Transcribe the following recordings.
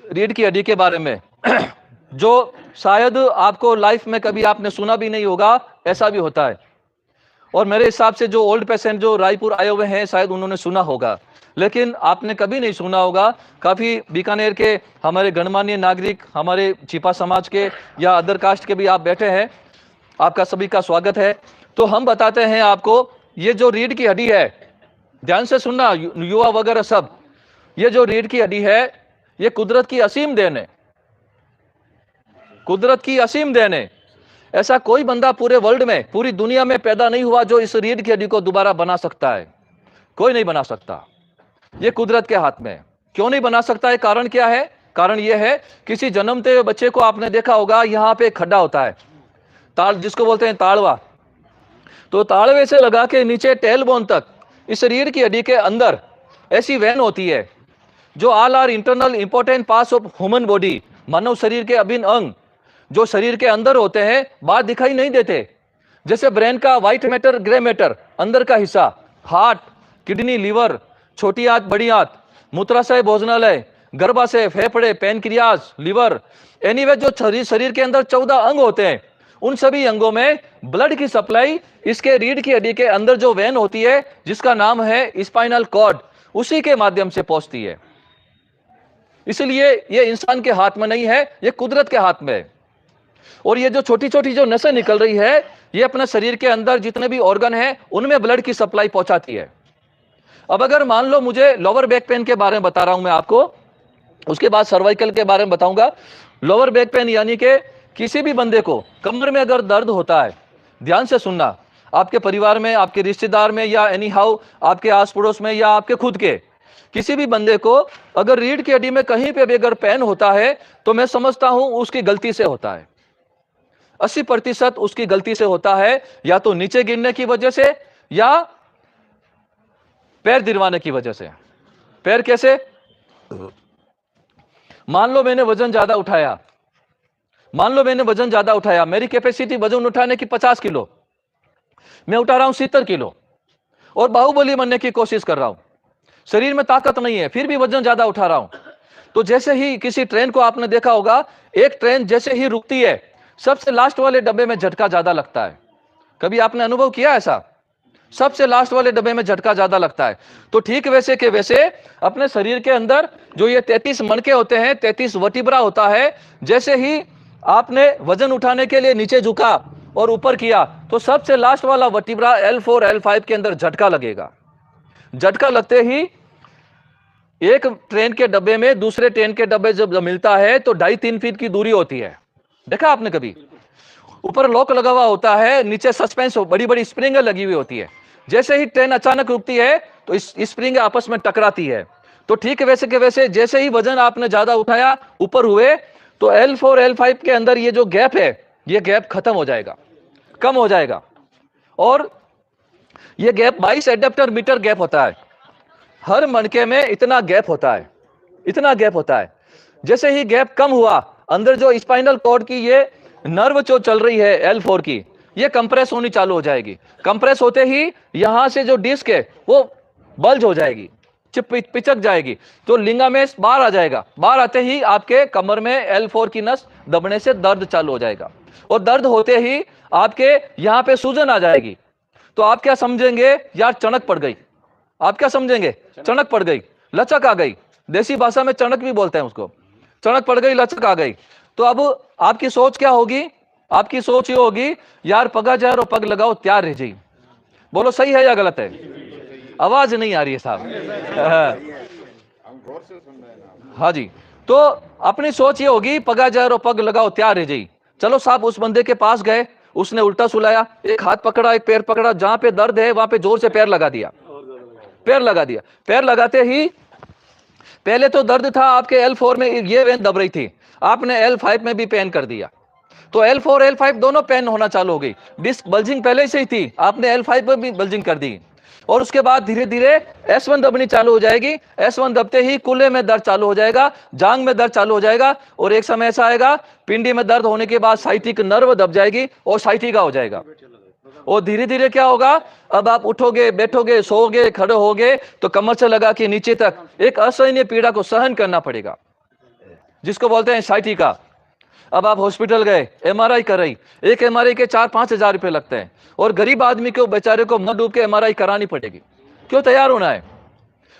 रीढ़ की हड्डी के बारे में जो शायद आपको लाइफ में कभी आपने सुना भी नहीं होगा, ऐसा भी होता है। और मेरे हिसाब से जो ओल्ड पेशेंट जो रायपुर आए हुए हैं शायद उन्होंने सुना होगा, लेकिन आपने कभी नहीं सुना होगा। काफी बीकानेर के हमारे गणमान्य नागरिक, हमारे छिपा समाज के या अदर कास्ट के भी आप बैठे हैं, आपका सभी का स्वागत है। तो हम बताते हैं आपको, ये जो रीढ़ की हड्डी है, ध्यान से सुनना युवा वगैरह सब, ये जो रीढ़ की हड्डी है ये कुदरत की असीम देन है, कुदरत की असीम देन है। ऐसा कोई बंदा पूरे वर्ल्ड में, पूरी दुनिया में पैदा नहीं हुआ जो इस रीढ़ की हड्डी को दोबारा बना सकता है। कोई नहीं बना सकता, ये कुदरत के हाथ में है। क्यों नहीं बना सकता है? कारण क्या है? कारण यह है, किसी जन्मते हुए बच्चे को आपने देखा होगा यहां पे एक खड्डा होता है, ताड़ जिसको बोलते हैं ताड़वा। तो ताड़वे से लगा के नीचे टेल बोन तक इस रीढ़ की हड्डी के अंदर ऐसी वेन होती है जो all are internal important parts of human body, मानव शरीर के अभिन्न अंग जो शरीर के अंदर होते हैं बाहर दिखाई नहीं देते। जैसे ब्रेन का व्हाइट मैटर, ग्रे मैटर, अंदर का हिस्सा, हार्ट, किडनी, लीवर, छोटी आंत, बड़ी आंत, मूत्राशय, भोजनालय, गर्भाशय, फेफड़े, पैनक्रियाज, लीवर, एनीवे जो शरीर के अंदर 14 अंग होते हैं, उन सभी अंगों में ब्लड की सप्लाई इसके रीढ़ की हड्डी के अंदर जो वेन होती है जिसका नाम है स्पाइनल कॉर्ड, उसी के माध्यम से पहुंचती है। इसलिए ये इंसान के हाथ में नहीं है, ये कुदरत के हाथ में है। और ये जो छोटी छोटी जो नसें निकल रही है, ये अपने शरीर के अंदर जितने भी ऑर्गन हैं उनमें ब्लड की सप्लाई पहुंचाती है। अब अगर मान लो मुझे लोअर बैक पेन के बारे में बता रहा हूं मैं आपको, उसके बाद सर्वाइकल के बारे में बताऊंगा। लोअर बैक पेन यानी कि किसी भी बंदे को कमर में अगर दर्द होता है, ध्यान से सुनना, आपके परिवार में, आपके रिश्तेदार में, या एनी हाउ आपके आस पड़ोस में, या आपके खुद के किसी भी बंदे को अगर रीढ़ की हड्डी में कहीं पे भी अगर पेन होता है तो मैं समझता हूं उसकी गलती से होता है। 80% उसकी गलती से होता है, या तो नीचे गिरने की वजह से या पैर दिरवाने की वजह से। पैर कैसे? मान लो मैंने वजन ज्यादा उठाया, मेरी कैपेसिटी वजन उठाने की 50 किलो, मैं उठा रहा हूं 70 किलो और बाहुबली बनने की कोशिश कर रहा हूं, शरीर में ताकत नहीं है फिर भी वजन ज्यादा उठा रहा हूं। तो जैसे ही किसी ट्रेन को आपने देखा होगा, एक ट्रेन जैसे ही रुकती है सबसे लास्ट वाले डब्बे में झटका ज्यादा लगता है। कभी आपने अनुभव किया ऐसा? सबसे लास्ट वाले डब्बे में झटका ज्यादा लगता है। तो ठीक वैसे के वैसे अपने शरीर के अंदर जो ये 33 मणके होते हैं, 33 वर्टिब्रा होता है, जैसे ही आपने वजन उठाने के लिए नीचे झुका और ऊपर किया तो सबसे लास्ट वाला वर्टिब्रा L4 L5 के अंदर झटका लगेगा। झटका लगते ही एक ट्रेन के डब्बे में दूसरे ट्रेन के डब्बे जब मिलता है तो 2.5-3 फीट की दूरी होती है। देखा आपने कभी? ऊपर लॉक लगा हुआ होता है, नीचे सस्पेंस बड़ी बड़ी स्प्रिंग लगी हुई होती है। जैसे ही ट्रेन अचानक रुकती है तो इस स्प्रिंग आपस में टकराती है। तो ठीक वैसे के वैसे जैसे ही वजन आपने ज्यादा उठाया, ऊपर हुए, तो L4 L5 के अंदर ये जो गैप है, ये गैप खत्म हो जाएगा, कम हो जाएगा। और ये गैप 22 एडेप्टर मीटर गैप होता है। हर मणके में इतना गैप होता है, इतना गैप होता है। जैसे ही गैप कम हुआ, अंदर जो स्पाइनल कॉर्ड की ये नर्व जो चल रही है L4 की, ये कंप्रेस होनी चालू हो जाएगी। कंप्रेस होते ही यहां से जो डिस्क है वो बल्ज हो जाएगी, पिचक जाएगी, तो लिगामेंट्स बाहर आ जाएगा। बाहर आते ही आपके कमर में L4 की नस दबने से दर्द चालू हो जाएगा, और दर्द होते ही आपके यहां पे सूजन आ जाएगी। तो आप क्या समझेंगे? यार चणक पड़ गई। आप क्या समझेंगे? चणक पड़ गई, लचक आ गई। देसी भाषा में चणक भी बोलते हैं उसको। चणक पड़ गई, लचक आ गई। तो अब आपकी सोच क्या होगी? आपकी सोच ये होगी, यार पगा जाए और पग लगाओ तैयार रह जाई। बोलो सही है या गलत है? आवाज नहीं आ रही है साहब। हाँ जी, तो अपनी सोच ये होगी, पगा जाए और पग लगाओ तैयार रह जाई। चलो साहब उस बंदे के पास गए, उसने उल्टा सुलाया, एक हाथ पकड़ा एक पैर पकड़ा, जहां पे दर्द है वहां पे जोर से पैर लगा दिया। पैर लगा दिया। पैर लगाते ही पहले तो दर्द था आपके L4 में, ये वेन दब रही थी, आपने L5 में भी पेन कर दिया, तो L4 L5 दोनों पेन होना चालू हो गई। डिस्क बल्जिंग पहले से ही थी, आपने L5 में भी बल्जिंग कर दी। और उसके बाद धीरे धीरे S1 दबनी चालू हो जाएगी। S1 दबते ही कूल्हे में दर्द चालू हो जाएगा, जांग में दर्द चालू हो जाएगा, और एक समय ऐसा आएगा पिंडी में दर्द होने के बाद साइटिक नर्व दब जाएगी और साइटिका हो जाएगा। और धीरे धीरे क्या होगा, अब आप उठोगे, बैठोगे, सोओगे, खड़े होगे तो कमर से लगा के नीचे तक एक असहनीय पीड़ा को सहन करना पड़ेगा। जिसको बोलते हैं एंजाइटी का। अब आप हॉस्पिटल गए, एमआरआई कराई, एक एमआरआई के 4-5 हजार रुपए लगते हैं, और गरीब आदमी को बेचारे को मर डूब के एमआरआई करानी पड़ेगी। क्यों तैयार होना है?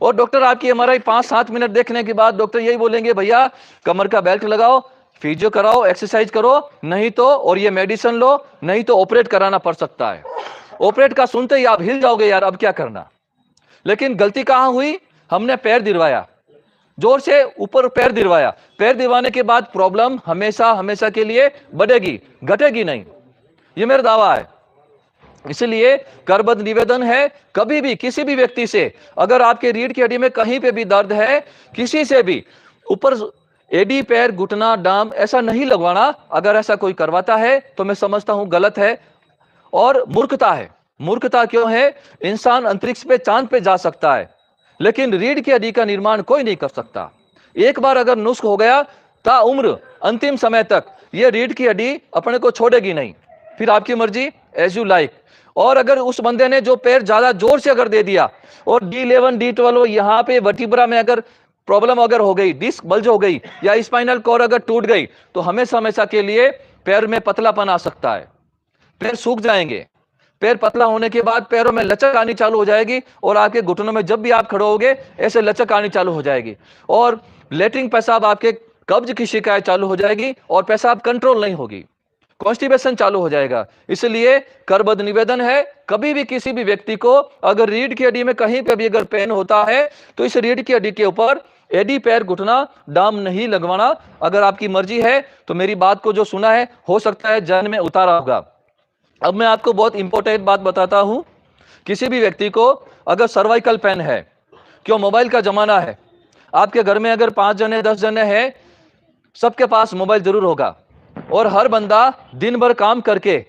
और डॉक्टर आपकी एमआरआई 5-7 मिनट देखने के बाद डॉक्टर यही बोलेंगे, भैया कमर का बेल्ट लगाओ, फिजियो कराओ, एक्सरसाइज करो, नहीं तो और ये मेडिसिन लो, नहीं तो ऑपरेट कराना पड़ सकता है। ऑपरेट का सुनते ही आप हिल जाओगे, यार अब क्या करना। लेकिन गलती कहां हुई? हमने पैर दिलवाया, जोर से ऊपर पैर दिलवाया। पैर दिलवाने के बाद प्रॉब्लम हमेशा हमेशा के लिए बढ़ेगी, घटेगी नहीं, ये मेरा दावा है। इसलिए करबद्ध निवेदन है, कभी भी किसी भी व्यक्ति से अगर आपके रीढ़ की हड्डी में कहीं पे भी दर्द है, किसी से भी ऊपर एडी, पैर, घुटना, डाम ऐसा नहीं लगवाना। अगर ऐसा कोई करवाता है तो मैं समझता हूं गलत है और मूर्खता है। मूर्खता क्यों है? इंसान अंतरिक्ष पे, चांद पे जा सकता है, लेकिन रीढ़ की हड्डी का निर्माण कोई नहीं कर सकता। एक बार अगर नुस्ख हो गया, ता उम्र अंतिम समय तक ये रीढ़ की हड्डी अपने को छोड़ेगी नहीं। फिर आपकी मर्जी, एज यू लाइक। और अगर उस बंदे ने जो पैर ज्यादा जोर से अगर दे दिया और D11 D12 यहां पे वर्टिब्रा में अगर प्रॉब्लम अगर हो गई, डिस्क बल्ज हो गई या स्पाइनल कॉर्ड अगर टूट गई, तो हमेशा हमेशा के लिए पैर में पतलापन आ सकता है, पैर सूख जाएंगे। पैर पतला होने के बाद पैरों में लचक आनी चालू हो जाएगी, और आपके घुटनों में जब भी आप खड़े होगे ऐसे लचक आनी चालू हो जाएगी, और लेटरिन पेशाब, आपके कब्ज की शिकायत चालू हो जाएगी, और पेशाब कंट्रोल नहीं होगी, कॉन्स्टिपेशन चालू हो जाएगा। इसलिए करबद्ध निवेदन है, कभी भी किसी भी व्यक्ति को अगर रीढ़ की हड्डी में कहीं पे भी अगर पेन होता है तो इस रीढ़ की हड्डी के ऊपर एडी, पैर, घुटना, डाम नहीं लगवाना। अगर आपकी मर्जी है तो मेरी बात को जो सुना है, हो सकता है जहन में उतारा होगा। अब मैं आपको बहुत इंपॉर्टेंट बात बताता हूं। किसी भी व्यक्ति को अगर सर्वाइकल पेन है, क्यों मोबाइल का जमाना है, आपके घर में अगर 5 जने 10 जने हैं, सबके पास मोबाइल जरूर होगा, और हर बंदा दिन भर काम करके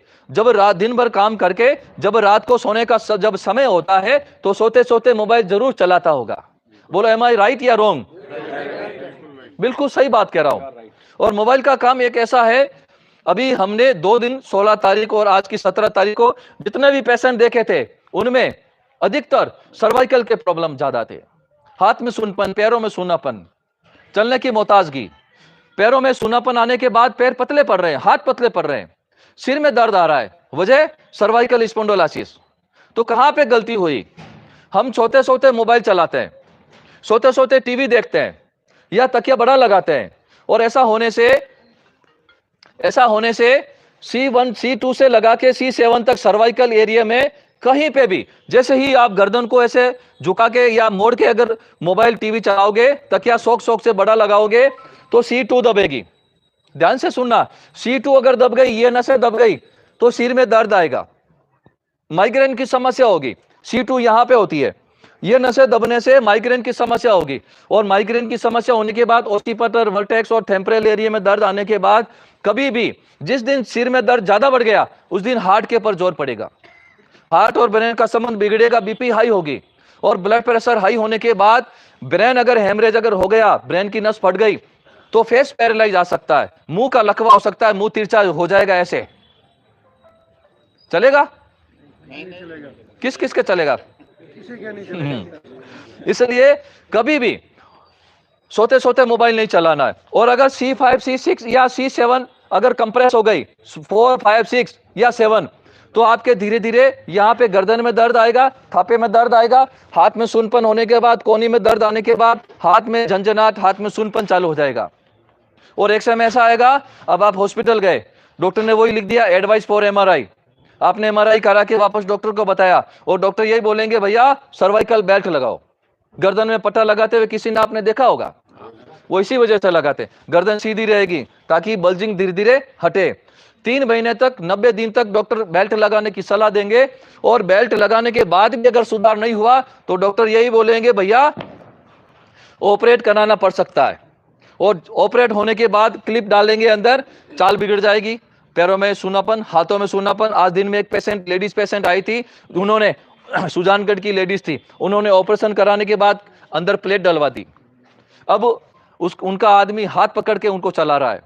जब रात को सोने का जब समय होता है तो सोते सोते मोबाइल जरूर चलाता होगा। बोलो, एम आई राइट या रॉन्ग? बिल्कुल सही बात कह रहा हूं। और मोबाइल का काम एक ऐसा है, अभी हमने 2 दिन 16 तारीख और आज की 17 तारीख को जितने भी पेशेंट देखे थे, उनमें अधिकतर सर्वाइकल के प्रॉब्लम ज्यादा थे। हाथ में सुनपन, पैरों में सूनापन, चलने की मोहताजगी, पैरों में सूनापन आने के बाद पैर पतले पड़ रहे हैं, हाथ पतले पड़ रहे हैं, सिर में दर्द आ रहा है, वजह सर्वाइकल स्पॉन्डिलोसिस। तो कहां पे गलती हुई? हम सोते सोते मोबाइल चलाते हैं, सोते सोते टीवी देखते हैं, या तकिया बड़ा लगाते हैं, और ऐसा होने से C1 C2 से लगा के C7 तक सर्वाइकल एरिया में कहीं पे भी, जैसे ही आप गर्दन को ऐसे झुका के या मोड़ के अगर मोबाइल टीवी चलाओगे, तकिया शौक से बड़ा लगाओगे, तो C2 दबेगी। ध्यान से सुनना, C2 अगर दब गई, ये नसें दब गई, तो सिर में दर्द आएगा, माइग्रेन की समस्या होगी। C2 यहां पे होती है, ये नसें दबने से माइग्रेन की समस्या होगी, और माइग्रेन की समस्या होने के बाद ऑस्टिपटर, वर्टेक्स और टेम्पोरल एरिया में दर्द आने के बाद, कभी भी जिस दिन सिर में दर्द ज्यादा बढ़ गया, उस दिन हार्ट के ऊपर जोर पड़ेगा, हार्ट और ब्रेन का संबंध बिगड़ेगा, बीपी हाई होगी, और ब्लड प्रेशर हाई होने के बाद ब्रेन अगर हेमरेज अगर हो गया, ब्रेन की नस फट गई, तो फेस पैरालाइज आ सकता है, मुंह का लकवा हो सकता है, मुंह तिरछा हो जाएगा। ऐसे चलेगा? नहीं चलेगा। किस किस के चलेगा? किसी के नहीं चलेगा। इसलिए कभी भी सोते सोते मोबाइल नहीं चलाना है। और अगर C5 C6 या C7 अगर कंप्रेस हो गई, 4 5 6 या 7, तो आपके धीरे धीरे यहाँ पे गर्दन में दर्द आएगा, थापे में दर्द आएगा, हाथ में सूनपन होने के बाद, कोहनी में दर्द आने के बाद हाथ में झंझनाहट, हाथ में सूनपन चालू हो जाएगा। और एक समय ऐसा आएगा, अब आप हॉस्पिटल गए, डॉक्टर ने वही लिख दिया, एडवाइस फॉर MRI। आपने MRI करा के वापस डॉक्टर को बताया, और डॉक्टर यही बोलेंगे, भैया सर्वाइकल बेल्ट लगाओ। गर्दन में पट्टा लगाते हुए किसी ने आपने देखा होगा, वो इसी वजह से लगाते, गर्दन सीधी रहेगी ताकि बल्जिंग धीरे धीरे हटे। 3 महीने तक, 90 दिन तक डॉक्टर बेल्ट लगाने की सलाह देंगे, और बेल्ट लगाने के बाद भी अगर सुधार नहीं हुआ तो डॉक्टर यही बोलेंगे, भैया ऑपरेट कराना पड़ सकता है। और ऑपरेट होने के बाद क्लिप डालेंगे अंदर, चाल बिगड़ जाएगी, पैरों में सूनापन, हाथों में सूनापन। आज दिन में एक पेशेंट, लेडीज पेशेंट आई थी, उन्होंने सुजानगढ़ की लेडीज थी, उन्होंने ऑपरेशन कराने के बाद अंदर प्लेट डलवा दी, अब उनका आदमी हाथ पकड़ के उनको चला रहा है,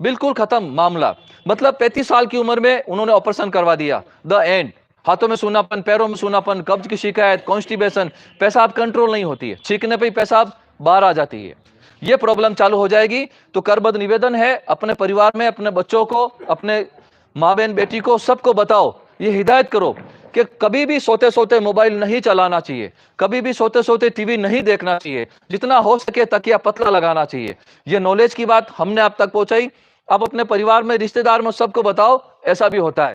बिल्कुल खत्म मामला। मतलब 35 साल की उम्र में उन्होंने ऑपरेशन करवा दिया, द एंड। हाथों में सूनापन, पैरों में सूनापन, कब्ज की शिकायत, कॉन्स्टिपेशन, पेशाब कंट्रोल नहीं होती है, छींकने पे पेशाब बाहर आ जाती है। ये प्रॉब्लम चालू हो जाएगी। तो करबद्ध निवेदन है, अपने परिवार में अपने बच्चों को, अपने माँ बहन बेटी को, सबको बताओ, ये हिदायत करो कि कभी भी सोते सोते मोबाइल नहीं चलाना चाहिए, कभी भी सोते सोते टीवी नहीं देखना चाहिए, जितना हो सके तकिया पतला लगाना चाहिए। ये नॉलेज की बात हमने आप तक पहुंचाई। अब अपने परिवार में, रिश्तेदार में सबको बताओ, ऐसा भी होता है।